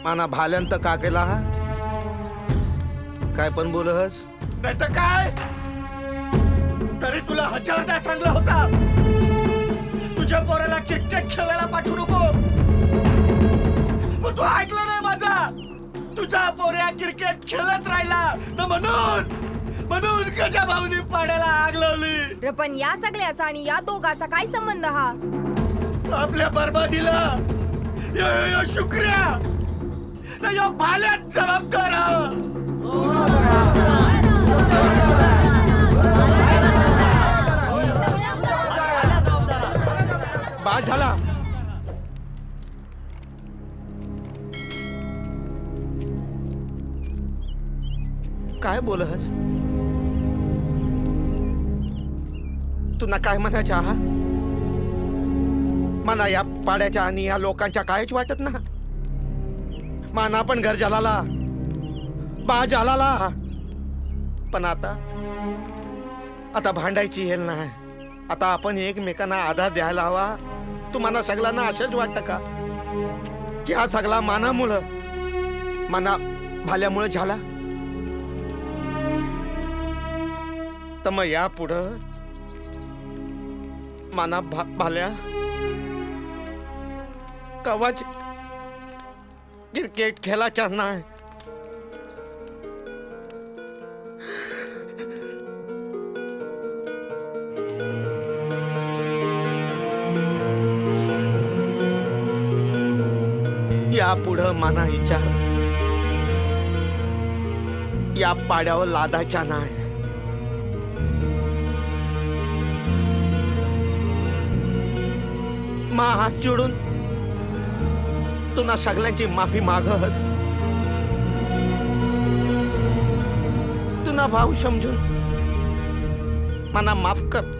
माना भाल्यांत का केला हा? काय पण बोलहस? नाही तर काय? तरी तुला हजारदा सांगलं होता तुझ्या पोराला क्रिकेट खेळायला पाठवू नको, पण तू ऐकलं नाही माझा. तुझा पोऱ्या क्रिकेट खेळत राहिला ना म्हणून म्हणून गजा भाऊनी पाड्याला आग लावली. रे पण या सगळ्याचा आणि या दोघाचा काय संबंध हा? आपल्या बरबादीला यो यो यो शुक्रिया ना यो भाल्यात जबाबदार हा. बा झाला. काय बोलहस? तुला काय म्हणायचं हा? मना या पाड्याच्या आणि या लोकांच्या कायच वाटत ना. माना पण घर झाला, बा झाला, पण आता भांडायची हेल नाही. आता आपण एकमेकांना आधार द्यायला हवा. तुम्हाला सगळ्यांना असंच वाटतं का की हा सगळा माना भाल्यामुळे झाला? तर मग या पुढं माना भाल्या कवाच क्रिकेट खेळायचा नाही. या पुढं माना विचार या पाड्यावर लादायचा नाही. मा हात जोडून तुला सगळ्यांची माफी मागस. तुला भाऊ समजून मला माफ कर.